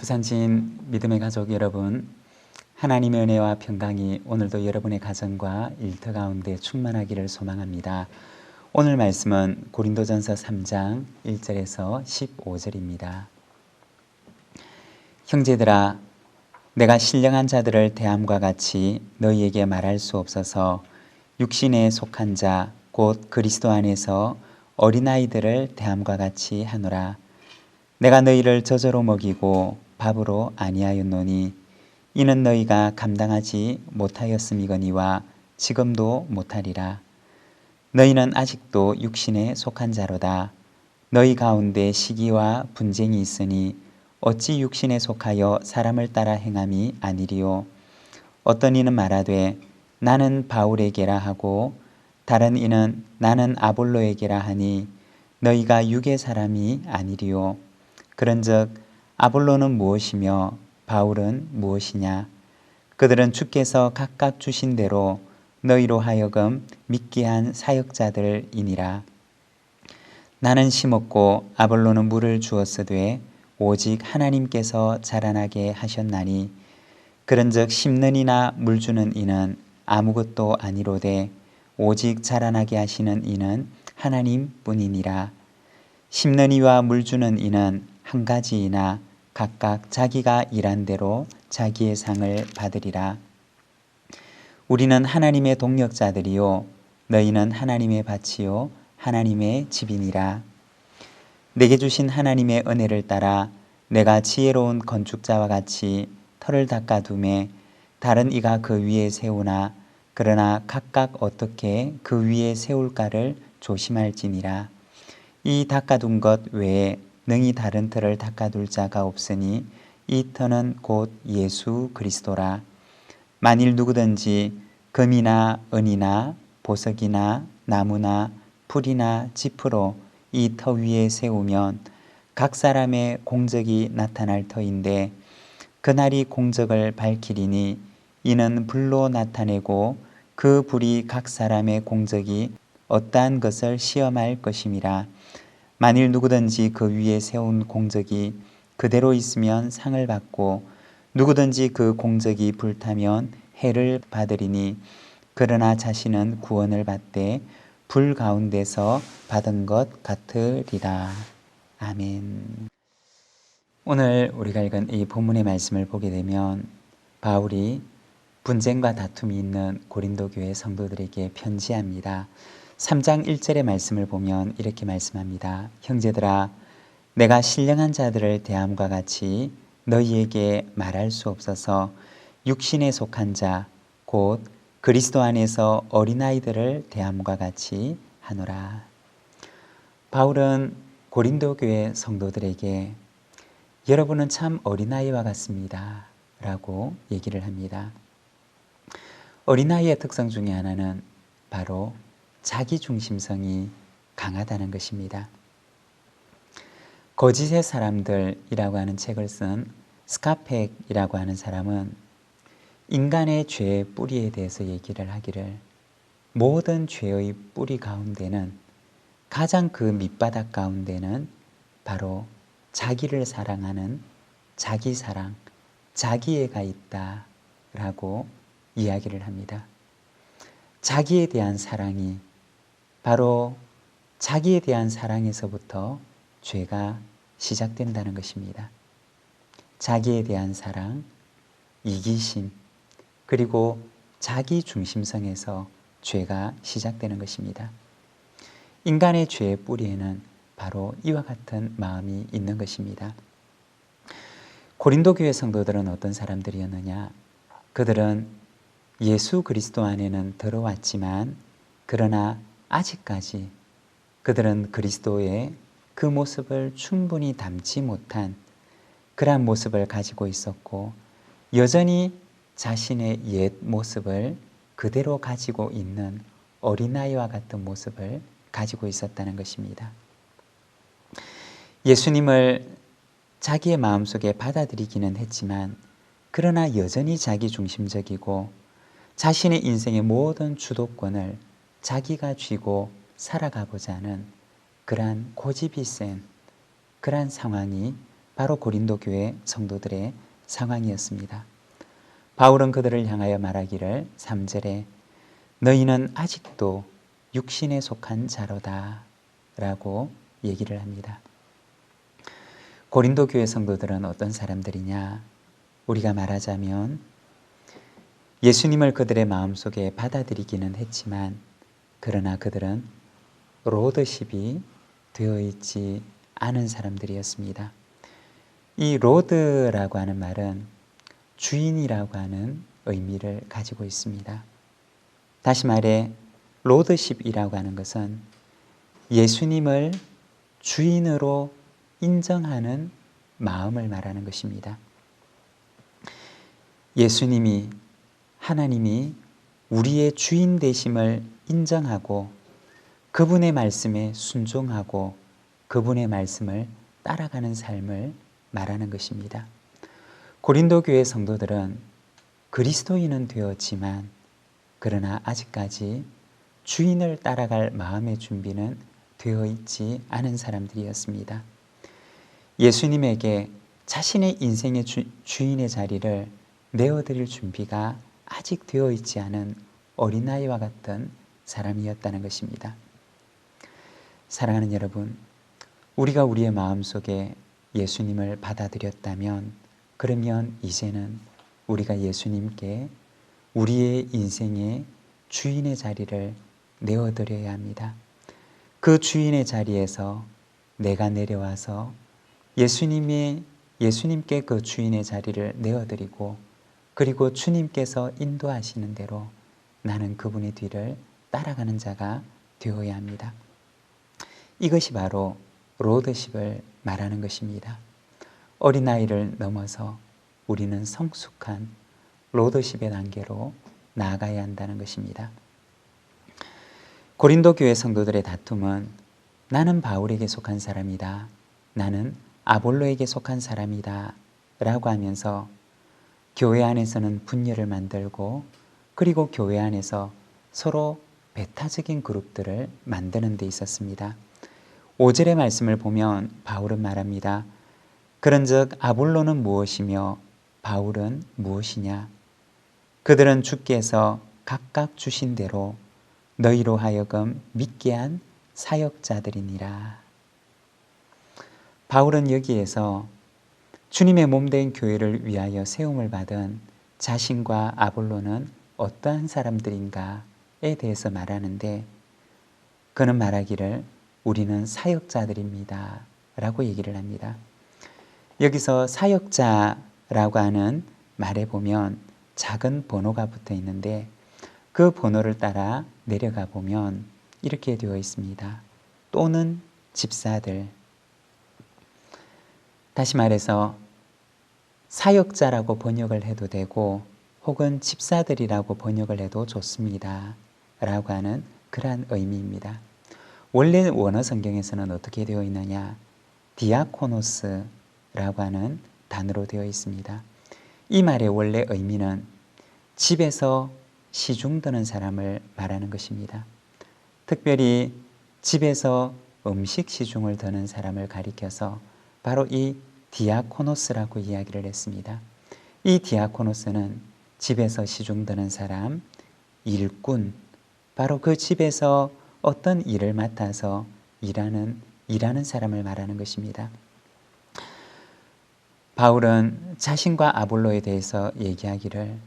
부산진 믿음의 가족 여러분, 하나님의 은혜와 평강이 오늘도 여러분의 가정과 일터 가운데 충만하기를 소망합니다. 오늘 말씀은 고린도전서 3장 1절에서 15절입니다. 형제들아, 내가 신령한 자들을 대함과 같이 너희에게 말할 수 없어서 육신에 속한 자 곧 그리스도 안에서 어린아이들을 대함과 같이 하노라. 내가 너희를 젖으로 먹이고 밥으로 아니하였노니 이는 너희가 감당하지 못하였음이거니와 지금도 못하리라. 너희는 아직도 육신에 속한 자로다. 너희 가운데 시기와 분쟁이 있으니 어찌 육신에 속하여 사람을 따라 행함이 아니리요. 어떤 이는 말하되 나는 바울에게라 하고 다른 이는 나는 아볼로에게라 하니 너희가 육의 사람이 아니리요. 그런즉 아볼로는 무엇이며 바울은 무엇이냐? 그들은 주께서 각각 주신 대로 너희로 하여금 믿게 한 사역자들이니라. 나는 심었고 아볼로는 물을 주었으되 오직 하나님께서 자라나게 하셨나니 그런즉 심는 이나 물 주는 이는 아무것도 아니로되 오직 자라나게 하시는 이는 하나님뿐이니라. 심는 이와 물 주는 이는 한 가지이나 각각 자기가 일한 대로 자기의 상을 받으리라. 우리는 하나님의 동역자들이요 너희는 하나님의 밭이요 하나님의 집이니라. 내게 주신 하나님의 은혜를 따라 내가 지혜로운 건축자와 같이 터를 닦아둠에 다른 이가 그 위에 세우나 그러나 각각 어떻게 그 위에 세울까를 조심할지니라. 이 닦아둔 것 외에 능히 다른 터를 닦아둘 자가 없으니 이 터는 곧 예수 그리스도라. 만일 누구든지 금이나 은이나 보석이나 나무나 풀이나 지프로 이 터 위에 세우면 각 사람의 공적이 나타날 터인데 그날이 공적을 밝히리니 이는 불로 나타내고 그 불이 각 사람의 공적이 어떠한 것을 시험할 것임이라. 만일 누구든지 그 위에 세운 공적이 그대로 있으면 상을 받고 누구든지 그 공적이 불타면 해를 받으리니 그러나 자신은 구원을 받되 불 가운데서 받은 것 같으리라. 아멘. 오늘 우리가 읽은 이 본문의 말씀을 보게 되면 바울이 분쟁과 다툼이 있는 고린도 교회 성도들에게 편지합니다. 3장 1절의 말씀을 보면 이렇게 말씀합니다. 형제들아, 내가 신령한 자들을 대함과 같이 너희에게 말할 수 없어서 육신에 속한 자 곧 그리스도 안에서 어린아이들을 대함과 같이 하노라. 바울은 고린도 교회 성도들에게 여러분은 참 어린아이와 같습니다 라고 얘기를 합니다. 어린아이의 특성 중에 하나는 바로 자기중심성이 강하다는 것입니다. 거짓의 사람들이라고 하는 책을 쓴 스카펙이라고 하는 사람은 인간의 죄의 뿌리에 대해서 얘기를 하기를 모든 죄의 뿌리 가운데는 가장 그 밑바닥 가운데는 바로 자기를 사랑하는 자기사랑, 자기애가 있다라고 이야기를 합니다. 자기에 대한 사랑이 바로 자기에 대한 사랑에서부터 죄가 시작된다는 것입니다. 자기에 대한 사랑, 이기심, 그리고 자기 중심성에서 죄가 시작되는 것입니다. 인간의 죄의 뿌리에는 바로 이와 같은 마음이 있는 것입니다. 고린도 교회 성도들은 어떤 사람들이었느냐? 그들은 예수 그리스도 안에는 들어왔지만 그러나 아직까지 그들은 그리스도의 그 모습을 충분히 담지 못한 그러한 모습을 가지고 있었고 여전히 자신의 옛 모습을 그대로 가지고 있는 어린아이와 같은 모습을 가지고 있었다는 것입니다. 예수님을 자기의 마음속에 받아들이기는 했지만 그러나 여전히 자기중심적이고 자신의 인생의 모든 주도권을 자기가 쥐고 살아가고자 하는 그러한 고집이 센 그러한 상황이 바로 고린도 교회 성도들의 상황이었습니다. 바울은 그들을 향하여 말하기를 3절에 너희는 아직도 육신에 속한 자로다 라고 얘기를 합니다. 고린도 교회 성도들은 어떤 사람들이냐? 우리가 말하자면 예수님을 그들의 마음속에 받아들이기는 했지만 그러나 그들은 로드십이 되어 있지 않은 사람들이었습니다. 이 로드라고 하는 말은 주인이라고 하는 의미를 가지고 있습니다. 다시 말해 로드십이라고 하는 것은 예수님을 주인으로 인정하는 마음을 말하는 것입니다. 예수님이 하나님이 우리의 주인 되심을 인정하고 그분의 말씀에 순종하고 그분의 말씀을 따라가는 삶을 말하는 것입니다. 고린도 교회 성도들은 그리스도인은 되었지만 그러나 아직까지 주인을 따라갈 마음의 준비는 되어 있지 않은 사람들이었습니다. 예수님에게 자신의 인생의 주인의 자리를 내어드릴 준비가 아직 되어 있지 않은 어린아이와 같은 사람이었다는 것입니다. 사랑하는 여러분, 우리가 우리의 마음속에 예수님을 받아들였다면 그러면 이제는 우리가 예수님께 우리의 인생의 주인의 자리를 내어드려야 합니다. 그 주인의 자리에서 내가 내려와서 예수님께 그 주인의 자리를 내어드리고 그리고 주님께서 인도하시는 대로 나는 그분의 뒤를 따라가는 자가 되어야 합니다. 이것이 바로 로드십을 말하는 것입니다. 어린아이를 넘어서 우리는 성숙한 로드십의 단계로 나아가야 한다는 것입니다. 고린도 교회 성도들의 다툼은 나는 바울에게 속한 사람이다. 나는 아볼로에게 속한 사람이다. 라고 하면서 교회 안에서는 분열을 만들고 그리고 교회 안에서 서로 배타적인 그룹들을 만드는 데 있었습니다. 5절의 말씀을 보면 바울은 말합니다. 그런즉 아볼로는 무엇이며 바울은 무엇이냐? 그들은 주께서 각각 주신 대로 너희로 하여금 믿게 한 사역자들이니라. 바울은 여기에서 주님의 몸된 교회를 위하여 세움을 받은 자신과 아볼로는 어떠한 사람들인가에 대해서 말하는데 그는 말하기를 우리는 사역자들입니다 라고 얘기를 합니다. 여기서 사역자라고 하는 말에 보면 작은 번호가 붙어 있는데 그 번호를 따라 내려가 보면 이렇게 되어 있습니다. 또는 집사들. 다시 말해서 사역자라고 번역을 해도 되고 혹은 집사들이라고 번역을 해도 좋습니다. 라고 하는 그러한 의미입니다. 원래 원어 성경에서는 어떻게 되어 있느냐? 디아코노스라고 하는 단어로 되어 있습니다. 이 말의 원래 의미는 집에서 시중 드는 사람을 말하는 것입니다. 특별히 집에서 음식 시중을 드는 사람을 가리켜서 바로 이 디아코노스라고 이야기를 했습니다. 이 디아코노스는 집에서 시중 드는 사람, 일꾼, 바로 그 집에서 어떤 일을 맡아서 일하는 사람을 말하는 것입니다. 바울은 자신과 아볼로에 대해서 얘기하기를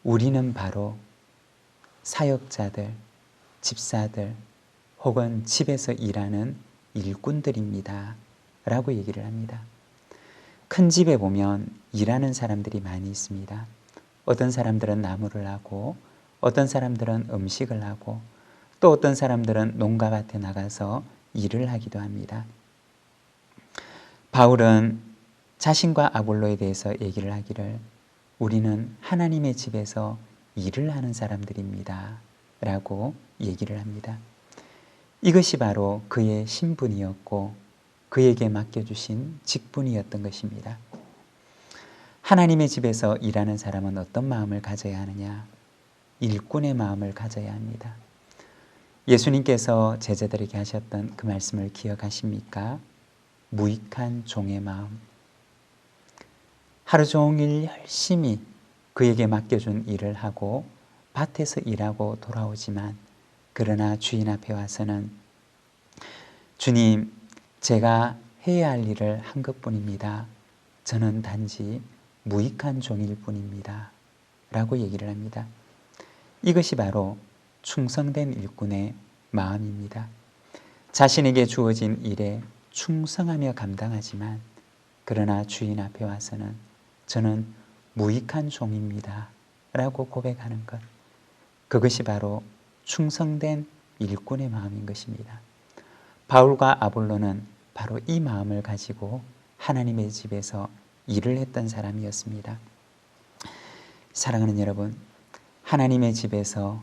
우리는 바로 사역자들, 집사들 혹은 집에서 일하는 일꾼들입니다 라고 얘기를 합니다. 큰 집에 보면 일하는 사람들이 많이 있습니다. 어떤 사람들은 나무를 하고 어떤 사람들은 음식을 하고 또 어떤 사람들은 농가밭에 나가서 일을 하기도 합니다. 바울은 자신과 아볼로에 대해서 얘기를 하기를 우리는 하나님의 집에서 일을 하는 사람들입니다 라고 얘기를 합니다. 이것이 바로 그의 신분이었고 그에게 맡겨주신 직분이었던 것입니다. 하나님의 집에서 일하는 사람은 어떤 마음을 가져야 하느냐? 일꾼의 마음을 가져야 합니다. 예수님께서 제자들에게 하셨던 그 말씀을 기억하십니까? 무익한 종의 마음, 하루 종일 열심히 그에게 맡겨준 일을 하고 밭에서 일하고 돌아오지만 그러나 주인 앞에 와서는 주님, 제가 해야 할 일을 한 것뿐입니다. 저는 단지 무익한 종일 뿐입니다. 라고 얘기를 합니다. 이것이 바로 충성된 일꾼의 마음입니다. 자신에게 주어진 일에 충성하며 감당하지만 그러나 주인 앞에 와서는 저는 무익한 종입니다. 라고 고백하는 것. 그것이 바로 충성된 일꾼의 마음인 것입니다. 바울과 아볼로는 바로 이 마음을 가지고 하나님의 집에서 일을 했던 사람이었습니다. 사랑하는 여러분, 하나님의 집에서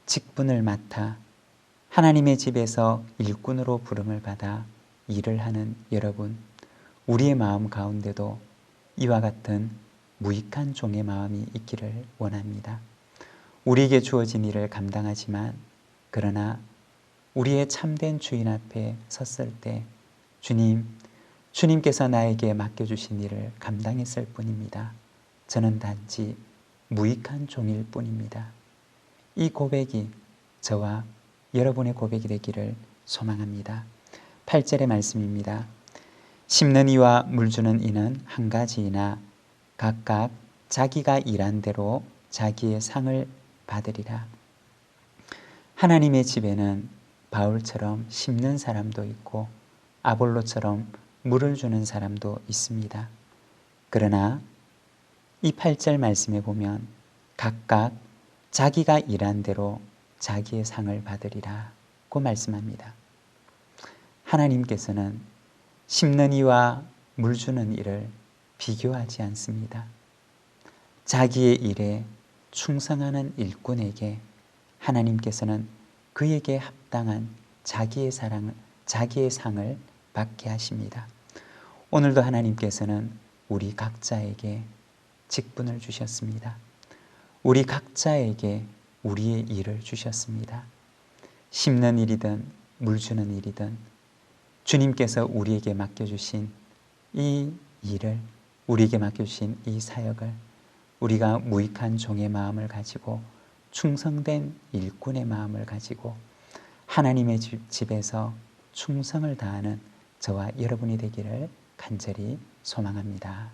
직분을 맡아 하나님의 집에서 일꾼으로 부름을 받아 일을 하는 여러분, 우리의 마음 가운데도 이와 같은 무익한 종의 마음이 있기를 원합니다. 우리에게 주어진 일을 감당하지만 그러나 우리의 참된 주인 앞에 섰을 때 주님께서 나에게 맡겨주신 일을 감당했을 뿐입니다. 저는 단지 무익한 종일 뿐입니다. 이 고백이 저와 여러분의 고백이 되기를 소망합니다. 8절의 말씀입니다. 심는 이와 물 주는 이는 한 가지이나 각각 자기가 일한 대로 자기의 상을 받으리라. 하나님의 집에는 바울처럼 심는 사람도 있고 아볼로처럼 물을 주는 사람도 있습니다. 그러나 이 8절 말씀에 보면 각각 자기가 일한 대로 자기의 상을 받으리라고 말씀합니다. 하나님께서는 심는 이와 물 주는 일을 비교하지 않습니다. 자기의 일에 충성하는 일꾼에게 하나님께서는 그에게 합당한 자기의 상을 받게 하십니다. 오늘도 하나님께서는 우리 각자에게 직분을 주셨습니다. 우리 각자에게 우리의 일을 주셨습니다. 심는 일이든 물 주는 일이든 주님께서 우리에게 맡겨주신 이 일을, 우리에게 맡겨주신 이 사역을 우리가 무익한 종의 마음을 가지고 충성된 일꾼의 마음을 가지고 하나님의 집에서 충성을 다하는 저와 여러분이 되기를 간절히 소망합니다.